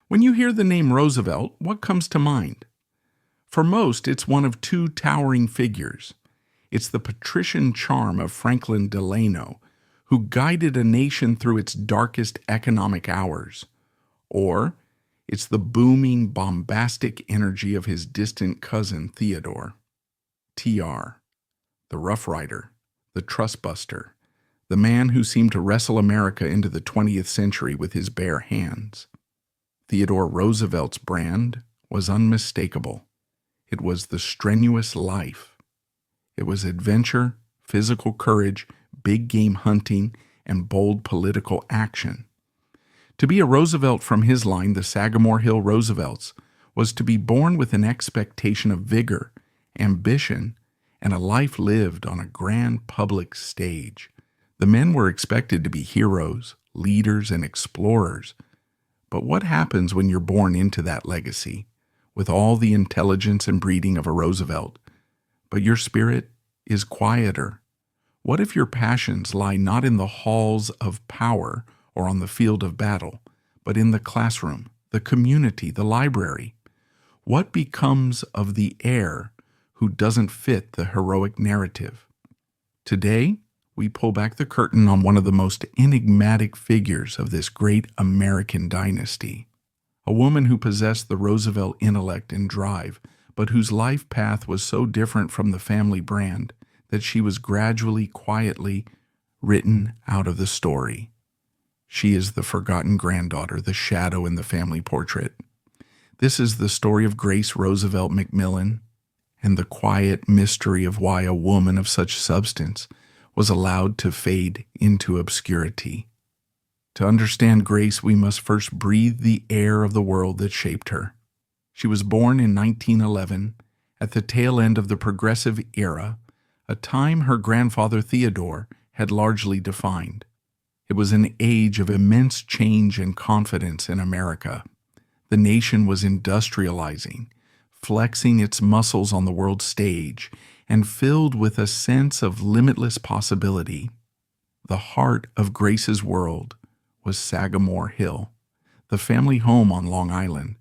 When you hear the name Roosevelt, what comes to mind? For most, it's one of two towering figures. It's the patrician charm of Franklin Delano, who guided a nation through its darkest economic hours. Or it's the booming, bombastic energy of his distant cousin Theodore. TR, the Rough Rider, the Trustbuster, the man who seemed to wrestle America into the 20th century with his bare hands. Theodore Roosevelt's brand was unmistakable. It was the strenuous life. It was adventure, physical courage, big game hunting, and bold political action. To be a Roosevelt from his line, the Sagamore Hill Roosevelts, was to be born with an expectation of vigor, ambition, and a life lived on a grand public stage. The men were expected to be heroes, leaders, and explorers. But what happens when you're born into that legacy, with all the intelligence and breeding of a Roosevelt, but your spirit is quieter? What if your passions lie not in the halls of power or on the field of battle, but in the classroom, the community, the library? What becomes of the heir who doesn't fit the heroic narrative? Today, we pull back the curtain on one of the most enigmatic figures of this great American dynasty. A woman who possessed the Roosevelt intellect and drive, but whose life path was so different from the family brand that she was gradually, quietly written out of the story. She is the forgotten granddaughter, the shadow in the family portrait. This is the story of Grace Roosevelt McMillan and the quiet mystery of why a woman of such substance was allowed to fade into obscurity. To understand Grace, we must first breathe the air of the world that shaped her. She was born in 1911, at the tail end of the Progressive Era, a time her grandfather Theodore had largely defined. It was an age of immense change and confidence in America. The nation was industrializing, flexing its muscles on the world stage, and filled with a sense of limitless possibility. The heart of Grace's world was Sagamore Hill, the family home on Long Island.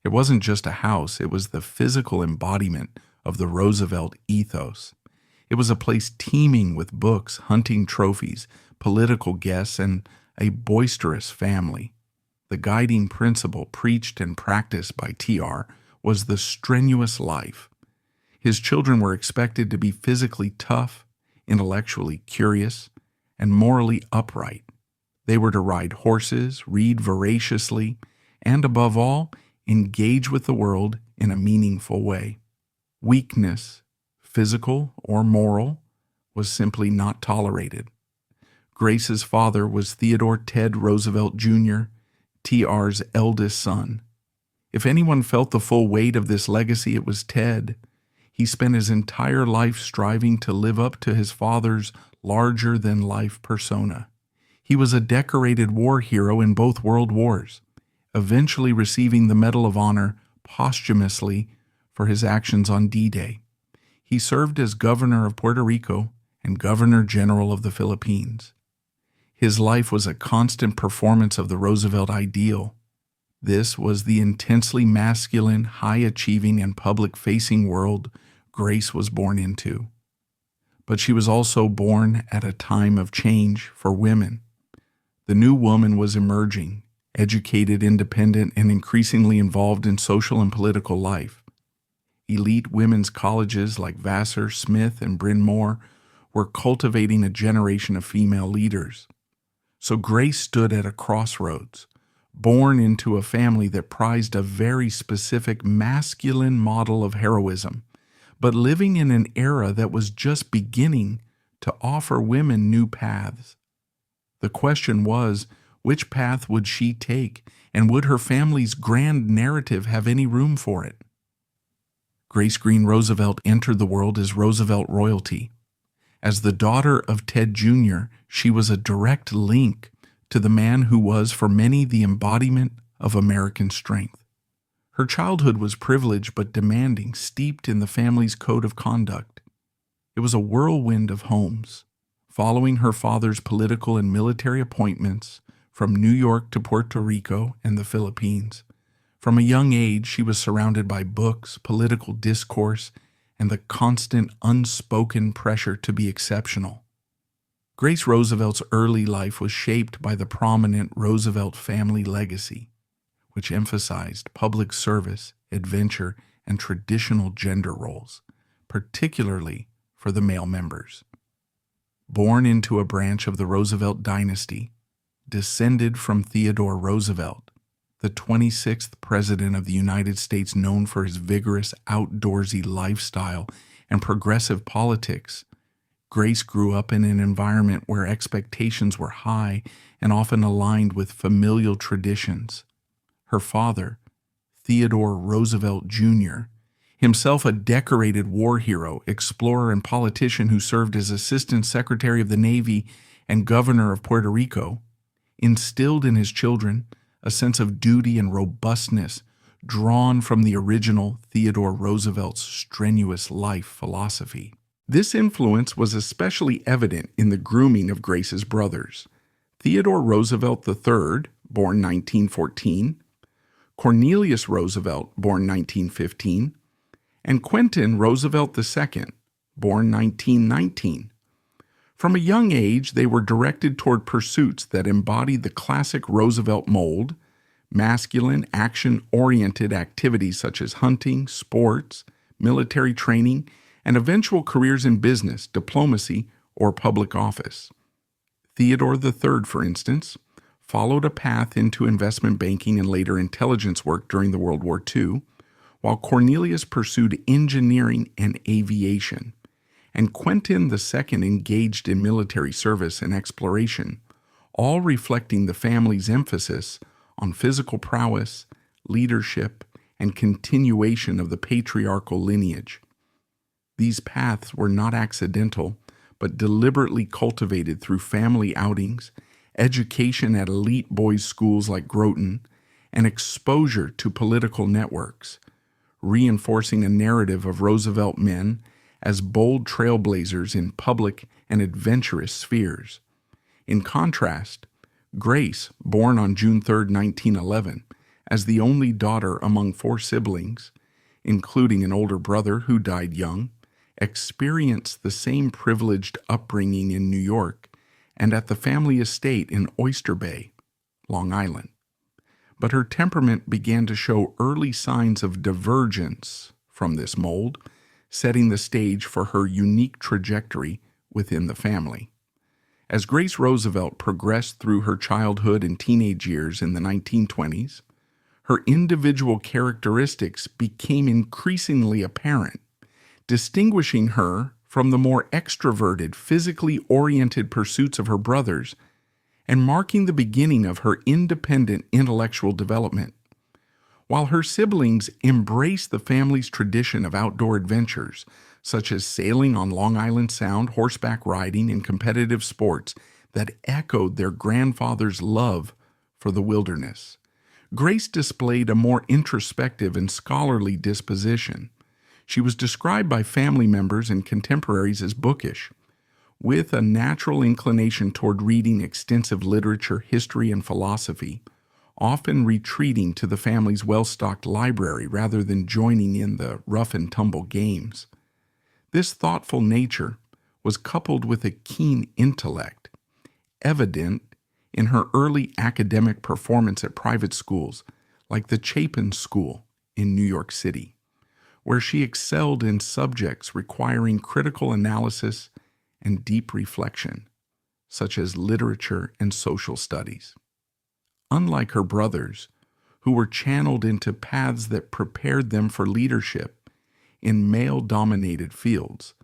It wasn't just a house, it was the physical embodiment of the Roosevelt ethos. It was a place teeming with books, hunting trophies, political guests, and a boisterous family. The guiding principle preached and practiced by TR was the strenuous life. His children were expected to be physically tough, intellectually curious, and morally upright. They were to ride horses, read voraciously, and above all, engage with the world in a meaningful way. Weakness, physical or moral, was simply not tolerated. Grace's father was Theodore Ted Roosevelt Jr., TR's eldest son. If anyone felt the full weight of this legacy, it was Ted. He spent his entire life striving to live up to his father's larger-than-life persona. He was a decorated war hero in both world wars, eventually receiving the Medal of Honor posthumously for his actions on D-Day. He served as governor of Puerto Rico and governor-general of the Philippines. His life was a constant performance of the Roosevelt ideal. This was the intensely masculine, high-achieving, and public-facing world Grace was born into. But she was also born at a time of change for women. The new woman was emerging, educated, independent, and increasingly involved in social and political life. Elite women's colleges like Vassar, Smith, and Bryn Mawr were cultivating a generation of female leaders. So Grace stood at a crossroads, born into a family that prized a very specific masculine model of heroism, but living in an era that was just beginning to offer women new paths. The question was, which path would she take, and would her family's grand narrative have any room for it? Grace Greene Roosevelt entered the world as Roosevelt royalty. As the daughter of Ted Jr., she was a direct link to the man who was, for many, the embodiment of American strength. Her childhood was privileged but demanding, steeped in the family's code of conduct. It was a whirlwind of homes, following her father's political and military appointments from New York to Puerto Rico and the Philippines. From a young age, she was surrounded by books, political discourse, and the constant unspoken pressure to be exceptional. Grace Roosevelt's early life was shaped by the prominent Roosevelt family legacy, which emphasized public service, adventure, and traditional gender roles, particularly for the male members. Born into a branch of the Roosevelt dynasty, descended from Theodore Roosevelt, the 26th President of the United States, known for his vigorous, outdoorsy lifestyle and progressive politics, Grace grew up in an environment where expectations were high and often aligned with familial traditions. Her father, Theodore Roosevelt Jr., himself a decorated war hero, explorer, and politician who served as Assistant Secretary of the Navy and Governor of Puerto Rico, instilled in his children a sense of duty and robustness drawn from the original Theodore Roosevelt's strenuous life philosophy. This influence was especially evident in the grooming of Grace's brothers. Theodore Roosevelt III, born 1914, Cornelius Roosevelt, born 1915, and Quentin Roosevelt II, born 1919. From a young age, they were directed toward pursuits that embodied the classic Roosevelt mold: masculine, action-oriented activities such as hunting, sports, military training, and eventual careers in business, diplomacy, or public office. Theodore III, for instance, followed a path into investment banking and later intelligence work during the World War II, while Cornelius pursued engineering and aviation, and Quentin II engaged in military service and exploration, all reflecting the family's emphasis on physical prowess, leadership, and continuation of the patriarchal lineage. These paths were not accidental, but deliberately cultivated through family outings, education at elite boys' schools like Groton, and exposure to political networks, reinforcing a narrative of Roosevelt men as bold trailblazers in public and adventurous spheres. In contrast, Grace, born on June 3, 1911, as the only daughter among 4 siblings, including an older brother who died young, experienced the same privileged upbringing in New York and at the family estate in Oyster Bay, Long Island. But her temperament began to show early signs of divergence from this mold, setting the stage for her unique trajectory within the family. As Grace Roosevelt progressed through her childhood and teenage years in the 1920s, her individual characteristics became increasingly apparent, distinguishing her from the more extroverted, physically oriented pursuits of her brothers and marking the beginning of her independent intellectual development. While her siblings embraced the family's tradition of outdoor adventures, such as sailing on Long Island Sound, horseback riding, and competitive sports that echoed their grandfather's love for the wilderness, Grace displayed a more introspective and scholarly disposition. She was described by family members and contemporaries as bookish, with a natural inclination toward reading extensive literature, history, and philosophy, often retreating to the family's well-stocked library rather than joining in the rough-and-tumble games. This thoughtful nature was coupled with a keen intellect, evident in her early academic performance at private schools like the Chapin School in New York City, where she excelled in subjects requiring critical analysis and deep reflection, such as literature and social studies. Unlike her brothers, who were channeled into paths that prepared them for leadership in male-dominated fields,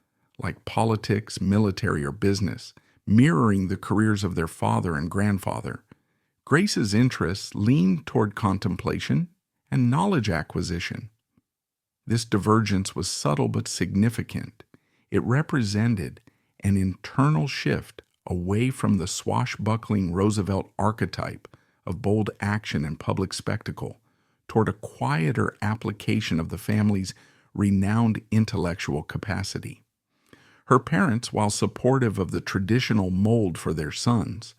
like politics, military, or business, mirroring the careers of their father and grandfather, Grace's interests leaned toward contemplation and knowledge acquisition. This divergence was subtle but significant. It represented an internal shift away from the swashbuckling Roosevelt archetype of bold action and public spectacle toward a quieter application of the family's renowned intellectual capacity. Her parents, while supportive of the traditional mold for their sons,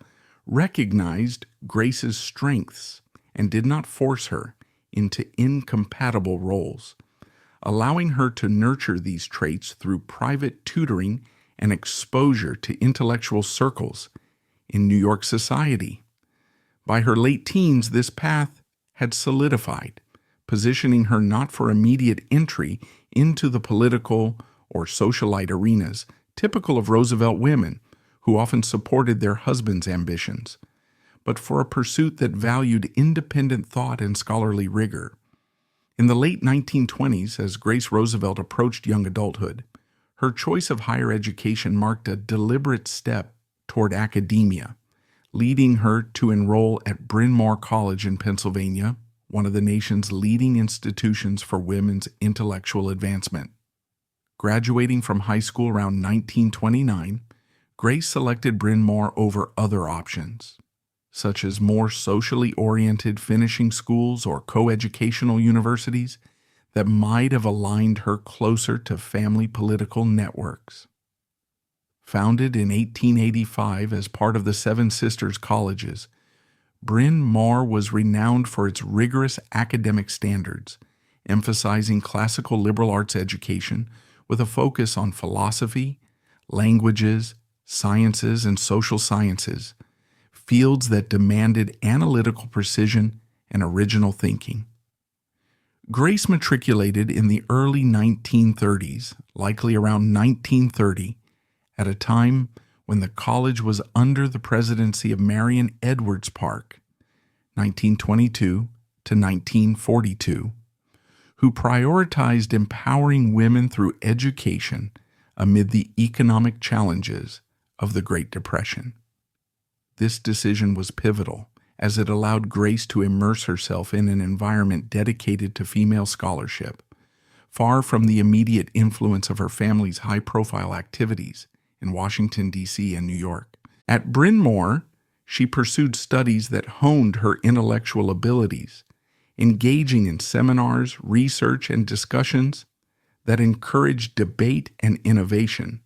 recognized Grace's strengths and did not force her, into incompatible roles, allowing her to nurture these traits through private tutoring and exposure to intellectual circles in New York society. By her late teens, this path had solidified, positioning her not for immediate entry into the political or socialite arenas typical of Roosevelt women, who often supported their husbands' ambitions, but for a pursuit that valued independent thought and scholarly rigor. In the late 1920s, as Grace Roosevelt approached young adulthood, her choice of higher education marked a deliberate step toward academia, leading her to enroll at Bryn Mawr College in Pennsylvania, one of the nation's leading institutions for women's intellectual advancement. Graduating from high school around 1929, Grace selected Bryn Mawr over other options, such as more socially oriented finishing schools or coeducational universities that might have aligned her closer to family political networks. Founded in 1885 as part of the Seven Sisters Colleges, Bryn Mawr was renowned for its rigorous academic standards, emphasizing classical liberal arts education with a focus on philosophy, languages, sciences, and social sciences, fields that demanded analytical precision and original thinking. Grace matriculated in the early 1930s, likely around 1930, at a time when the college was under the presidency of Marion Edwards Park, 1922 to 1942, who prioritized empowering women through education amid the economic challenges of the Great Depression. This decision was pivotal, as it allowed Grace to immerse herself in an environment dedicated to female scholarship, far from the immediate influence of her family's high-profile activities in Washington, D.C. and New York. At Bryn Mawr, she pursued studies that honed her intellectual abilities, engaging in seminars, research, and discussions that encouraged debate and innovation,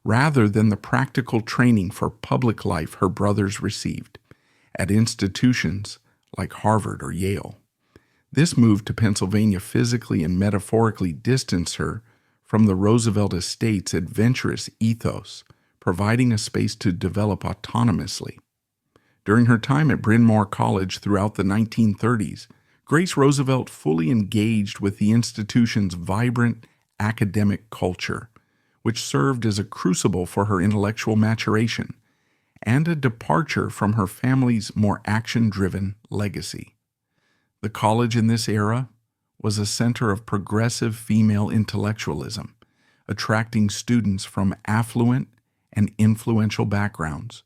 rather than the practical training for public life her brothers received at institutions like Harvard or Yale. This move to Pennsylvania physically and metaphorically distanced her from the Roosevelt estate's adventurous ethos, providing a space to develop autonomously. During her time at Bryn Mawr College throughout the 1930s, Grace Roosevelt fully engaged with the institution's vibrant academic culture, which served as a crucible for her intellectual maturation and a departure from her family's more action-driven legacy. The college in this era was a center of progressive female intellectualism, attracting students from affluent and influential backgrounds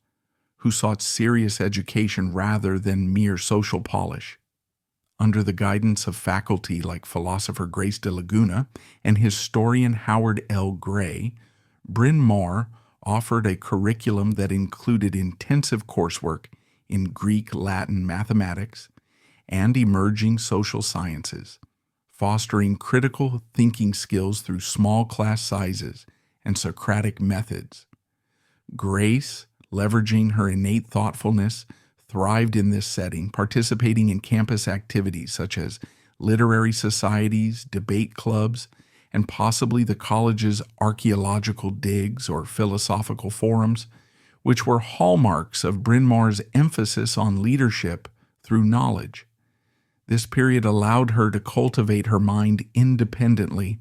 who sought serious education rather than mere social polish. Under the guidance of faculty like philosopher Grace de Laguna and historian Howard L. Gray, Bryn Mawr offered a curriculum that included intensive coursework in Greek, Latin, mathematics, and emerging social sciences, fostering critical thinking skills through small class sizes and Socratic methods. Grace, leveraging her innate thoughtfulness, thrived in this setting, participating in campus activities such as literary societies, debate clubs, and possibly the college's archaeological digs or philosophical forums, which were hallmarks of Bryn Mawr's emphasis on leadership through knowledge. This period allowed her to cultivate her mind independently,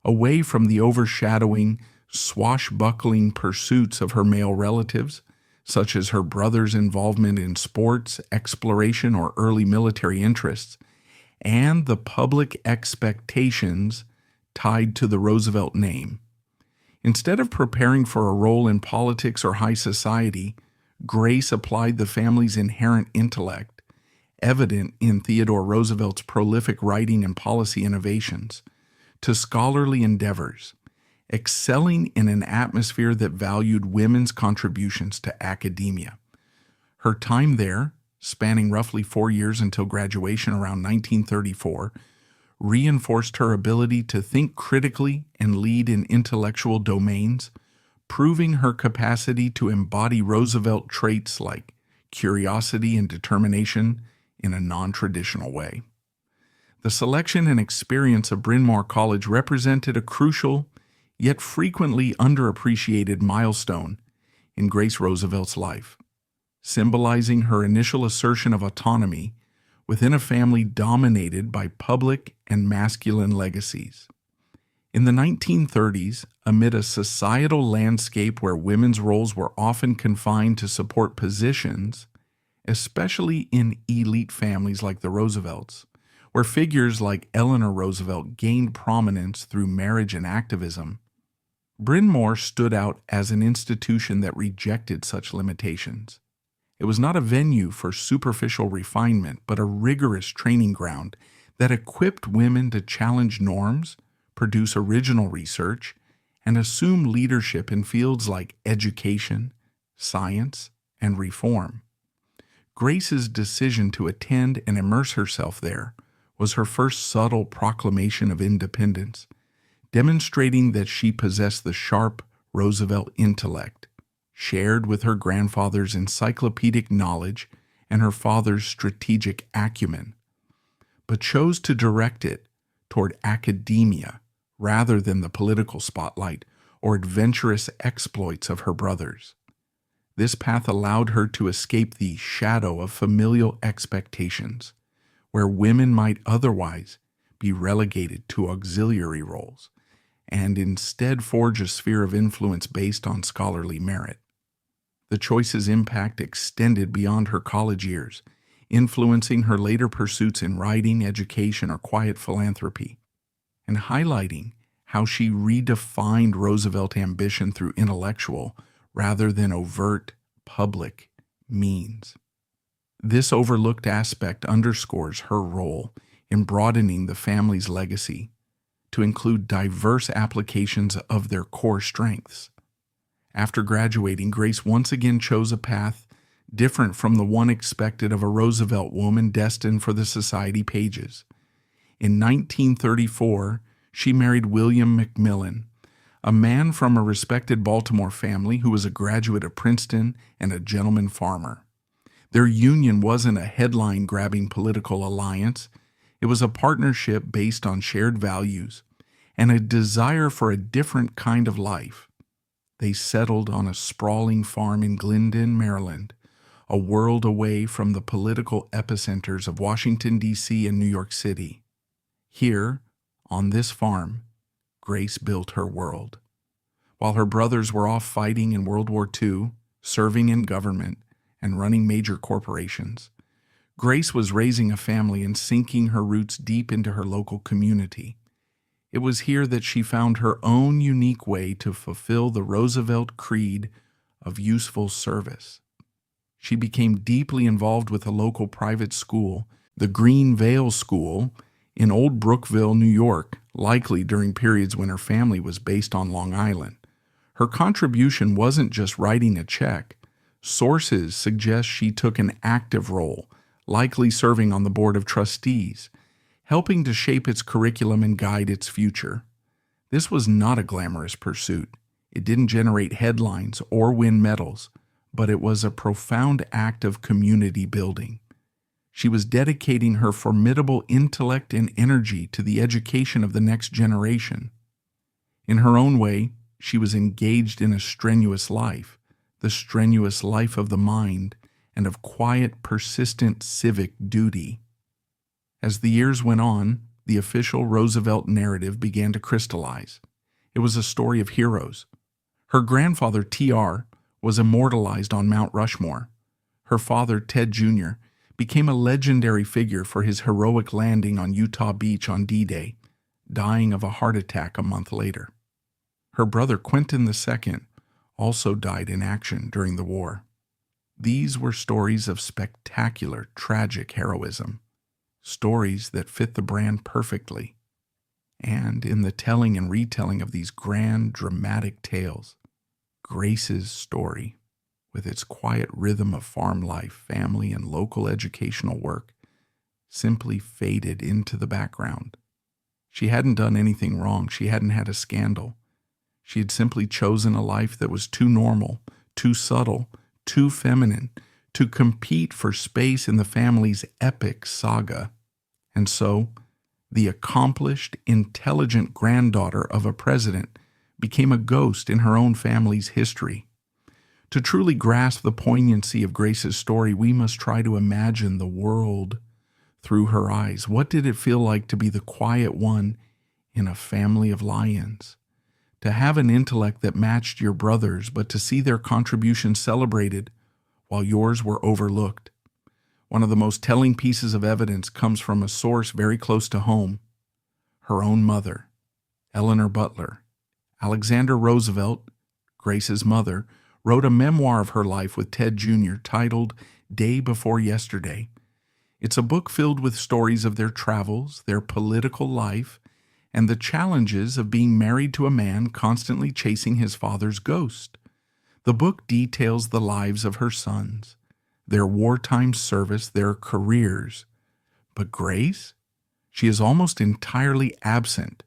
away from the overshadowing, swashbuckling pursuits of her male relatives, such as her brother's involvement in sports, exploration, or early military interests, and the public expectations tied to the Roosevelt name. Instead of preparing for a role in politics or high society, Grace applied the family's inherent intellect, evident in Theodore Roosevelt's prolific writing and policy innovations, to scholarly endeavors, excelling in an atmosphere that valued women's contributions to academia. Her time there, spanning roughly 4 years until graduation around 1934, reinforced her ability to think critically and lead in intellectual domains, proving her capacity to embody Roosevelt traits like curiosity and determination in a non-traditional way. The selection and experience of Bryn Mawr College represented a crucial, yet frequently underappreciated milestone in Grace Roosevelt's life, symbolizing her initial assertion of autonomy within a family dominated by public and masculine legacies. In the 1930s, amid a societal landscape where women's roles were often confined to support positions, especially in elite families like the Roosevelts, where figures like Eleanor Roosevelt gained prominence through marriage and activism, Bryn Mawr stood out as an institution that rejected such limitations. It was not a venue for superficial refinement, but a rigorous training ground that equipped women to challenge norms, produce original research, and assume leadership in fields like education, science, and reform. Grace's decision to attend and immerse herself there was her first subtle proclamation of independence, demonstrating that she possessed the sharp Roosevelt intellect, shared with her grandfather's encyclopedic knowledge and her father's strategic acumen, but chose to direct it toward academia rather than the political spotlight or adventurous exploits of her brothers. This path allowed her to escape the shadow of familial expectations, where women might otherwise be relegated to auxiliary roles, and instead forge a sphere of influence based on scholarly merit. The choice's impact extended beyond her college years, influencing her later pursuits in writing, education, or quiet philanthropy, and highlighting how she redefined Roosevelt ambition through intellectual rather than overt public means. This overlooked aspect underscores her role in broadening the family's legacy to include diverse applications of their core strengths. After graduating, Grace once again chose a path different from the one expected of a Roosevelt woman destined for the society pages. In 1934, she married William McMillan, a man from a respected Baltimore family who was a graduate of Princeton and a gentleman farmer. Their union wasn't a headline-grabbing political alliance. It was a partnership based on shared values and a desire for a different kind of life. They settled on a sprawling farm in Glendon, Maryland, a world away from the political epicenters of Washington, D.C. and New York City. Here, on this farm, Grace built her world. While her brothers were off fighting in World War II, serving in government, and running major corporations, Grace was raising a family and sinking her roots deep into her local community. It was here that she found her own unique way to fulfill the Roosevelt creed of useful service. She became deeply involved with a local private school, the Green Vale School, in Old Brookville, New York, likely during periods when her family was based on Long Island. Her contribution wasn't just writing a check. Sources suggest she took an active role, likely serving on the board of trustees, helping to shape its curriculum and guide its future. This was not a glamorous pursuit. It didn't generate headlines or win medals, but it was a profound act of community building. She was dedicating her formidable intellect and energy to the education of the next generation. In her own way, she was engaged in a strenuous life, the strenuous life of the mind and of quiet, persistent civic duty. As the years went on, the official Roosevelt narrative began to crystallize. It was a story of heroes. Her grandfather, T.R., was immortalized on Mount Rushmore. Her father, Ted Jr., became a legendary figure for his heroic landing on Utah Beach on D-Day, dying of a heart attack a month later. Her brother, Quentin II, also died in action during the war. These were stories of spectacular, tragic heroism, stories that fit the brand perfectly. And in the telling and retelling of these grand, dramatic tales, Grace's story, with its quiet rhythm of farm life, family, and local educational work, simply faded into the background. She hadn't done anything wrong. She hadn't had a scandal. She had simply chosen a life that was too normal, too subtle, too feminine, to compete for space in the family's epic saga. And so, The accomplished, intelligent granddaughter of a president became a ghost in her own family's history. To truly grasp the poignancy of Grace's story, we must try to imagine the world through her eyes. What did it feel like to be the quiet one in a family of lions? To have an intellect that matched your brother's, but to see their contributions celebrated while yours were overlooked. One of the most telling pieces of evidence comes from a source very close to home, her own mother, Eleanor Butler. Alexander Roosevelt, Grace's mother, wrote a memoir of her life with Ted Jr. titled Day Before Yesterday. It's a book filled with stories of their travels, their political life, and the challenges of being married to a man constantly chasing his father's ghost. The book details the lives of her sons, their wartime service, their careers. But Grace? She is almost entirely absent.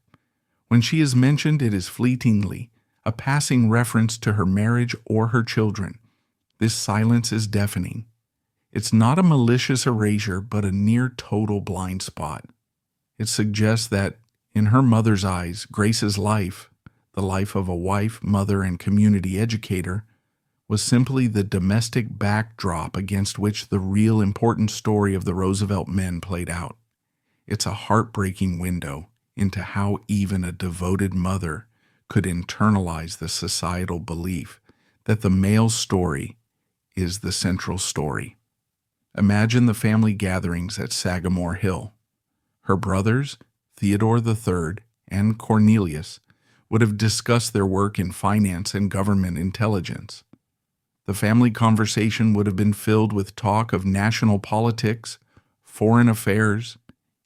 When she is mentioned, it is fleetingly, a passing reference to her marriage or her children. This silence is deafening. It's not a malicious erasure, but a near-total blind spot. It suggests that, in her mother's eyes, Grace's life, the life of a wife, mother, and community educator, was simply the domestic backdrop against which the real important story of the Roosevelt men played out. It's a heartbreaking window into how even a devoted mother could internalize the societal belief that the male story is the central story. Imagine the family gatherings at Sagamore Hill. Her brothers, Theodore III and Cornelius, would have discussed their work in finance and government intelligence. The family conversation would have been filled with talk of national politics, foreign affairs,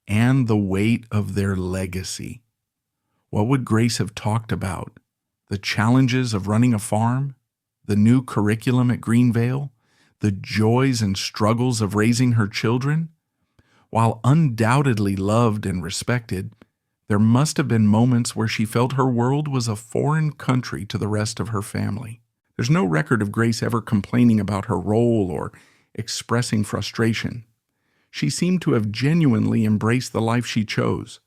and the weight of their legacy. What would Grace have talked about? The challenges of running a farm? The new curriculum at Greenvale? The joys and struggles of raising her children? While undoubtedly loved and respected, there must have been moments where she felt her world was a foreign country to the rest of her family. There's no record of Grace ever complaining about her role or expressing frustration. She seemed to have genuinely embraced the life she chose.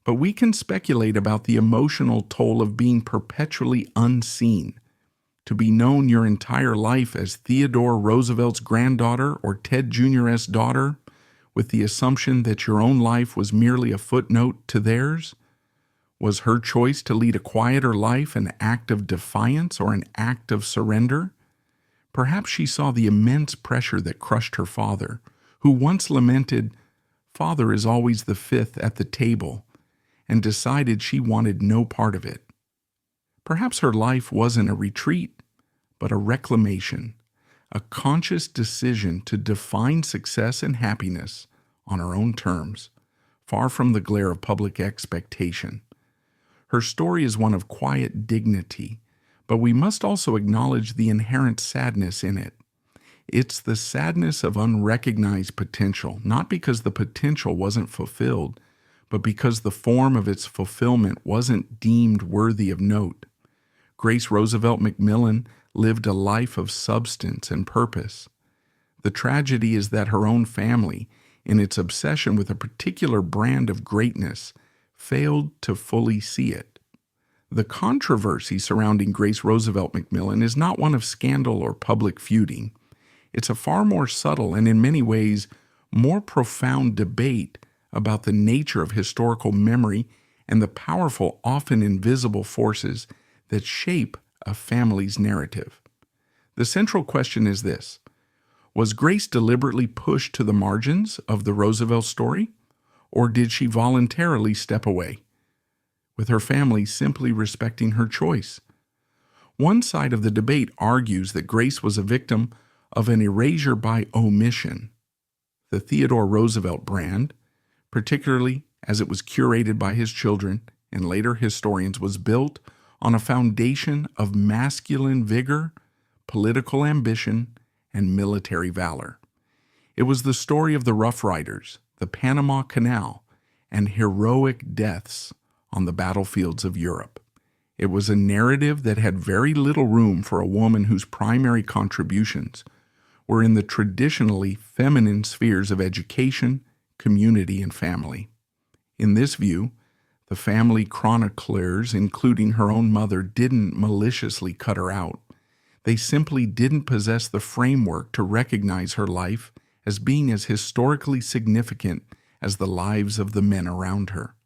But we can speculate about the emotional toll of being perpetually unseen. To be known your entire life as Theodore Roosevelt's granddaughter or Ted Jr.'s daughter, with the assumption that your own life was merely a footnote to theirs? Was her choice to lead a quieter life an act of defiance or an act of surrender? Perhaps she saw the immense pressure that crushed her father, who once lamented, "Father is always the fifth at the table," and decided she wanted no part of it. Perhaps her life wasn't a retreat, but a reclamation, a conscious decision to define success and happiness on her own terms, far from the glare of public expectation. Her story is one of quiet dignity, but we must also acknowledge the inherent sadness in it. It's the sadness of unrecognized potential, not because the potential wasn't fulfilled, but because the form of its fulfillment wasn't deemed worthy of note. Grace Roosevelt McMillan lived a life of substance and purpose. The tragedy is that her own family, in its obsession with a particular brand of greatness, failed to fully see it. The controversy surrounding Grace Roosevelt McMillan is not one of scandal or public feuding. It's a far more subtle and in many ways more profound debate about the nature of historical memory and the powerful, often invisible forces that shape a family's narrative. The central question is this: was Grace deliberately pushed to the margins of the Roosevelt story, or did she voluntarily step away, with her family simply respecting her choice? One side of the debate argues that Grace was a victim of an erasure by omission. The Theodore Roosevelt brand, particularly as it was curated by his children and later historians, was built on a foundation of masculine vigor, political ambition, and military valor. It was the story of the Rough Riders, the Panama Canal, and heroic deaths on the battlefields of Europe. It was a narrative that had very little room for a woman whose primary contributions were in the traditionally feminine spheres of education, community, and family. In this view, the family chroniclers, including her own mother, didn't maliciously cut her out. They simply didn't possess the framework to recognize her life as being as historically significant as the lives of the men around her.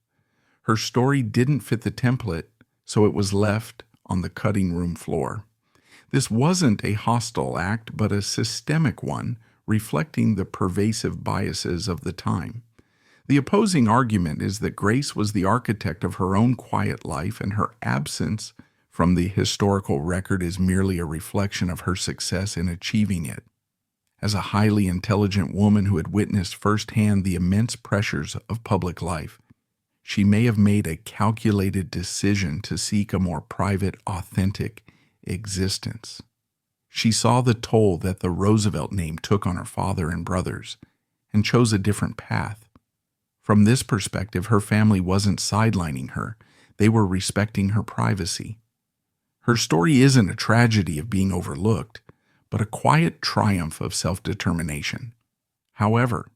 Her story didn't fit the template, so it was left on the cutting room floor. This wasn't a hostile act, but a systemic one, reflecting the pervasive biases of the time. The opposing argument is that Grace was the architect of her own quiet life, and her absence from the historical record is merely a reflection of her success in achieving it. As a highly intelligent woman who had witnessed firsthand the immense pressures of public life, she may have made a calculated decision to seek a more private, authentic existence. She saw the toll that the Roosevelt name took on her father and brothers, and chose a different path. From this perspective, her family wasn't sidelining her. They were respecting her privacy. Her story isn't a tragedy of being overlooked, but a quiet triumph of self-determination. However,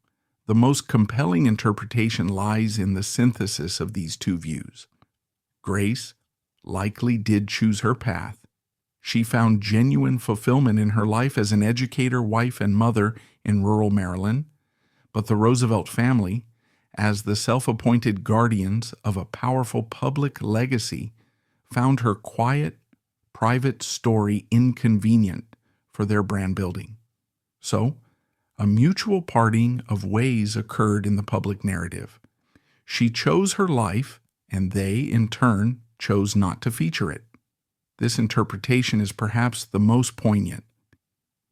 the most compelling interpretation lies in the synthesis of these two views. Grace likely did choose her path. She found genuine fulfillment in her life as an educator, wife, and mother in rural Maryland, but the Roosevelt family, as the self-appointed guardians of a powerful public legacy, found her quiet, private story inconvenient for their brand building. So, a mutual parting of ways occurred in the public narrative. She chose her life, and they, in turn, chose not to feature it. This interpretation is perhaps the most poignant.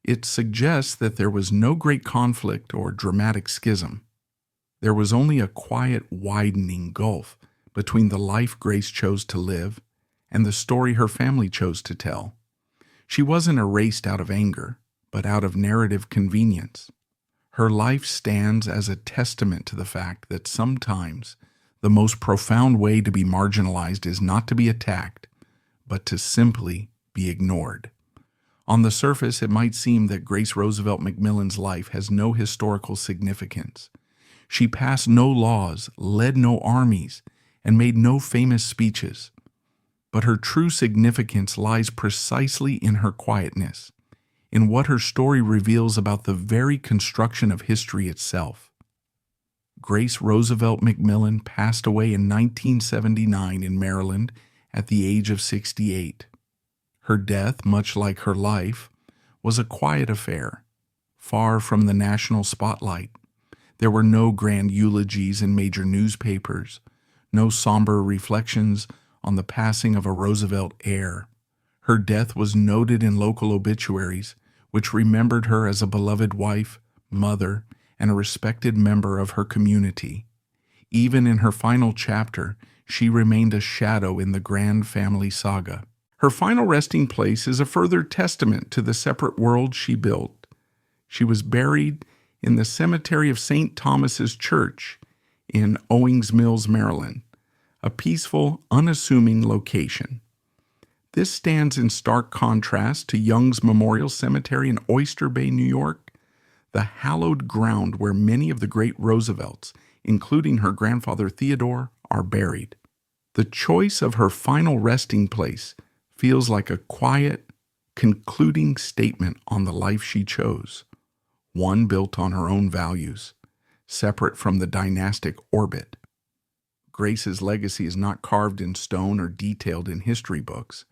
It suggests that there was no great conflict or dramatic schism. There was only a quiet widening gulf between the life Grace chose to live and the story her family chose to tell. She wasn't erased out of anger, but out of narrative convenience. Her life stands as a testament to the fact that sometimes the most profound way to be marginalized is not to be attacked, but to simply be ignored. On the surface, it might seem that Grace Roosevelt McMillan's life has no historical significance. She passed no laws, led no armies, and made no famous speeches. But her true significance lies precisely in her quietness, in what her story reveals about the very construction of history itself. Grace Roosevelt McMillan passed away in 1979 in Maryland at the age of 68. Her death, much like her life, was a quiet affair, far from the national spotlight. There were no grand eulogies in major newspapers, no somber reflections on the passing of a Roosevelt heir. Her death was noted in local obituaries, which remembered her as a beloved wife, mother, and a respected member of her community. Even in her final chapter, she remained a shadow in the grand family saga. Her final resting place is a further testament to the separate world she built. She was buried in the cemetery of St. Thomas's Church in Owings Mills, Maryland, a peaceful, unassuming location. This stands in stark contrast to Young's Memorial Cemetery in Oyster Bay, New York, the hallowed ground where many of the great Roosevelts, including her grandfather Theodore, are buried. The choice of her final resting place feels like a quiet, concluding statement on the life she chose, one built on her own values, separate from the dynastic orbit. Grace's legacy is not carved in stone or detailed in history books.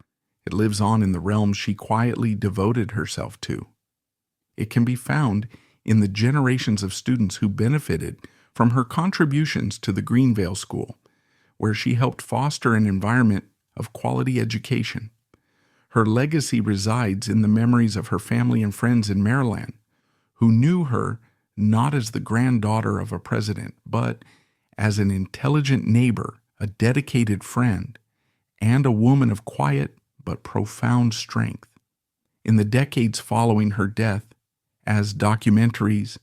It lives on in the realms she quietly devoted herself to. It can be found in the generations of students who benefited from her contributions to the Greenvale School, where she helped foster an environment of quality education. Her legacy resides in the memories of her family and friends in Maryland, who knew her not as the granddaughter of a president, but as an intelligent neighbor, a dedicated friend, and a woman of quiet but profound strength. In the decades following her death, as documentaries,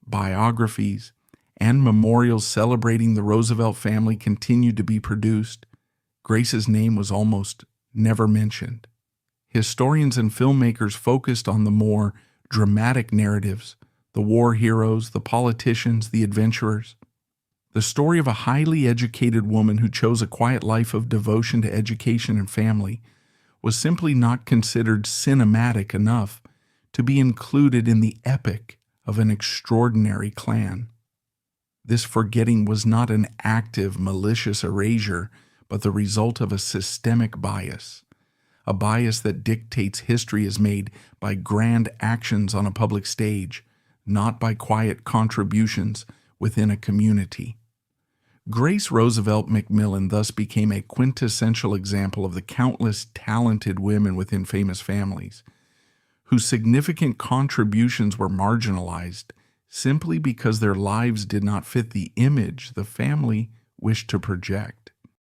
biographies, and memorials celebrating the Roosevelt family continued to be produced, Grace's name was almost never mentioned. Historians and filmmakers focused on the more dramatic narratives, the war heroes, the politicians, the adventurers. The story of a highly educated woman who chose a quiet life of devotion to education and family was simply not considered cinematic enough to be included in the epic of an extraordinary clan. This forgetting was not an active, malicious erasure, but the result of a systemic bias, a bias that dictates history is made by grand actions on a public stage, not by quiet contributions within a community. Grace Roosevelt McMillan thus became a quintessential example of the countless talented women within famous families, whose significant contributions were marginalized simply because their lives did not fit the image the family wished to project.